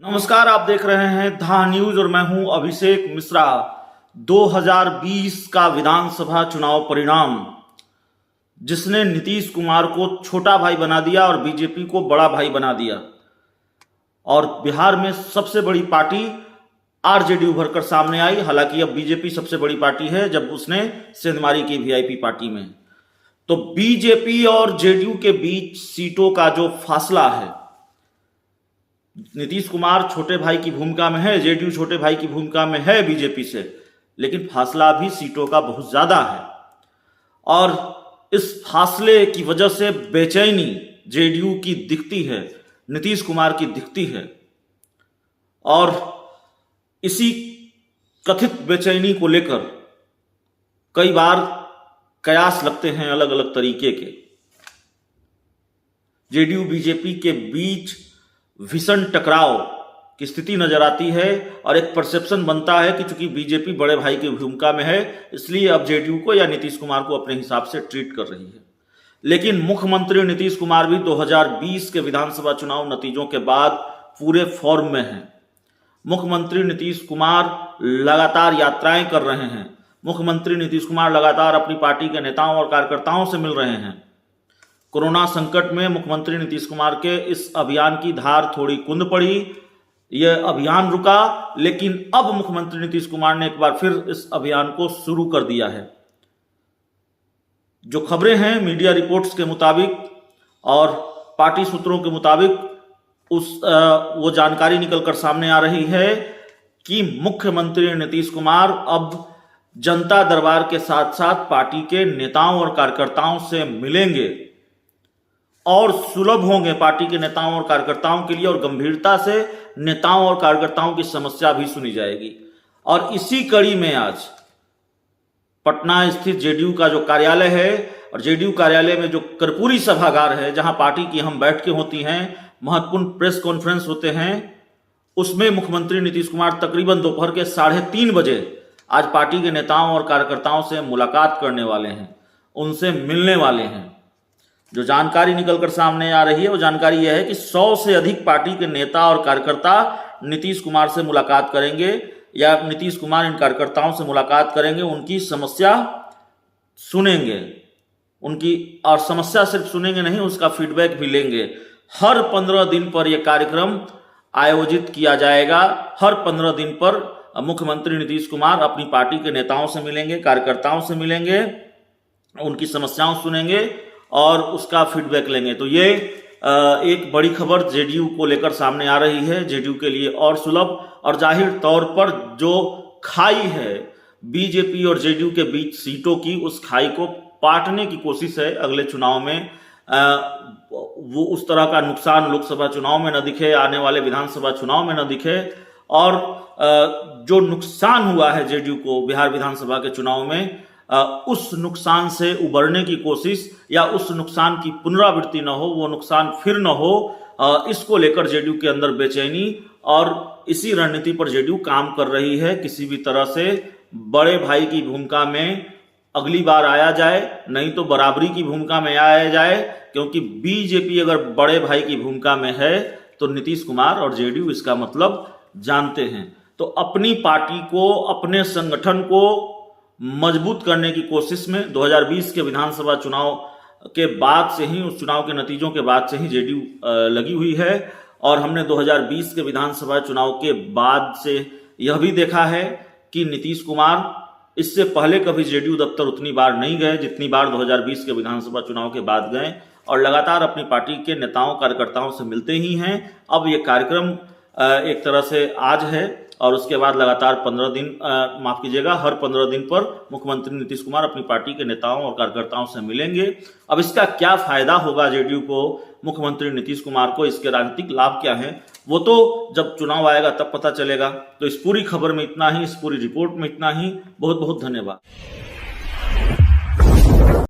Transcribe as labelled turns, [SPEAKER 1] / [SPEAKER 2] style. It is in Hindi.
[SPEAKER 1] नमस्कार, आप देख रहे हैं धा न्यूज और मैं हूं अभिषेक मिश्रा। 2020 का विधानसभा चुनाव परिणाम जिसने नीतीश कुमार को छोटा भाई बना दिया और बीजेपी को बड़ा भाई बना दिया और बिहार में सबसे बड़ी पार्टी आरजेडी उभर कर सामने आई। हालांकि अब बीजेपी सबसे बड़ी पार्टी है जब उसने सेंधमारी की वीआईपी पार्टी में। तो बीजेपी और जेडीयू के बीच सीटों का जो फासला है, नीतीश कुमार छोटे भाई की भूमिका में है, जेडीयू छोटे भाई की भूमिका में है बीजेपी से, लेकिन फासला भी सीटों का बहुत ज्यादा है। और इस फासले की वजह से बेचैनी जेडीयू की दिखती है, नीतीश कुमार की दिखती है। और इसी कथित बेचैनी को लेकर कई बार कयास लगते हैं अलग अलग तरीके के। जेडीयू बीजेपी के बीच भीषण टकराव की स्थिति नजर आती है और एक परसेप्शन बनता है कि चूंकि बीजेपी बड़े भाई की भूमिका में है इसलिए अब जेडीयू को या नीतीश कुमार को अपने हिसाब से ट्रीट कर रही है। लेकिन मुख्यमंत्री नीतीश कुमार भी 2020 के विधानसभा चुनाव नतीजों के बाद पूरे फॉर्म में हैं। मुख्यमंत्री नीतीश कुमार लगातार यात्राएं कर रहे हैं। मुख्यमंत्री नीतीश कुमार लगातार अपनी पार्टी के नेताओं और कार्यकर्ताओं से मिल रहे हैं। कोरोना संकट में मुख्यमंत्री नीतीश कुमार के इस अभियान की धार थोड़ी कुंद पड़ी, यह अभियान रुका, लेकिन अब मुख्यमंत्री नीतीश कुमार ने एक बार फिर इस अभियान को शुरू कर दिया है। जो खबरें हैं मीडिया रिपोर्ट्स के मुताबिक और पार्टी सूत्रों के मुताबिक वो जानकारी निकलकर सामने आ रही है कि मुख्यमंत्री नीतीश कुमार अब जनता दरबार के साथ साथ पार्टी के नेताओं और कार्यकर्ताओं से मिलेंगे और सुलभ होंगे पार्टी के नेताओं और कार्यकर्ताओं के लिए, और गंभीरता से नेताओं और कार्यकर्ताओं की समस्या भी सुनी जाएगी। और इसी कड़ी में आज पटना स्थित जेडीयू का जो कार्यालय है और जेडीयू कार्यालय में जो कर्पूरी सभागार है जहां पार्टी की अहम बैठकें होती हैं, महत्वपूर्ण प्रेस कॉन्फ्रेंस होते हैं, उसमें मुख्यमंत्री नीतीश कुमार तकरीबन दोपहर के 3:30 बजे आज पार्टी के नेताओं और कार्यकर्ताओं से मुलाकात करने वाले हैं, उनसे मिलने वाले हैं। जो जानकारी निकलकर सामने आ रही है वो जानकारी यह है कि 100 से अधिक पार्टी के नेता और कार्यकर्ता नीतीश कुमार से मुलाकात करेंगे या नीतीश कुमार इन कार्यकर्ताओं से मुलाकात करेंगे, उनकी समस्या सुनेंगे, उनकी और समस्या सिर्फ सुनेंगे नहीं, उसका फीडबैक भी लेंगे। हर 15 दिन पर यह कार्यक्रम आयोजित किया जाएगा। हर 15 दिन पर मुख्यमंत्री नीतीश कुमार अपनी पार्टी के नेताओं से मिलेंगे, कार्यकर्ताओं से मिलेंगे, उनकी समस्याओं सुनेंगे और उसका फीडबैक लेंगे। तो ये एक बड़ी खबर जेडीयू को लेकर सामने आ रही है, जेडीयू के लिए और सुलभ। और जाहिर तौर पर जो खाई है बीजेपी और जेडीयू के बीच सीटों की, उस खाई को पाटने की कोशिश है अगले चुनाव में। वो उस तरह का नुकसान लोकसभा चुनाव में न दिखे, आने वाले विधानसभा चुनाव में न दिखे। और जो नुकसान हुआ है जेडीयू को बिहार विधानसभा के चुनाव में, उस नुकसान से उबरने की कोशिश या उस नुकसान की पुनरावृत्ति न हो, वो नुकसान फिर न हो, इसको लेकर जेडीयू के अंदर बेचैनी और इसी रणनीति पर जेडीयू काम कर रही है। किसी भी तरह से बड़े भाई की भूमिका में अगली बार आया जाए, नहीं तो बराबरी की भूमिका में आया जाए, क्योंकि बीजेपी अगर बड़े भाई की भूमिका में है तो नीतीश कुमार और जेडीयू इसका मतलब जानते हैं। तो अपनी पार्टी को, अपने संगठन को मजबूत करने की कोशिश में 2020 के विधानसभा चुनाव के बाद से ही, उस चुनाव के नतीजों के बाद से ही जेडीयू लगी हुई है। और हमने 2020 के विधानसभा चुनाव के बाद से यह भी देखा है कि नीतीश कुमार इससे पहले कभी जेडीयू दफ्तर उतनी बार नहीं गए जितनी बार 2020 के विधानसभा चुनाव के बाद गए, और लगातार अपनी पार्टी के नेताओं कार्यकर्ताओं से मिलते ही हैं। अब ये कार्यक्रम एक तरह से आज है और उसके बाद लगातार 15 दिन, माफ कीजिएगा, हर 15 दिन पर मुख्यमंत्री नीतीश कुमार अपनी पार्टी के नेताओं और कार्यकर्ताओं से मिलेंगे। अब इसका क्या फायदा होगा जेडीयू को, मुख्यमंत्री नीतीश कुमार को, इसके राजनीतिक लाभ क्या हैं, वो तो जब चुनाव आएगा तब पता चलेगा। तो इस पूरी खबर में इतना ही, इस पूरी रिपोर्ट में इतना ही। बहुत बहुत धन्यवाद।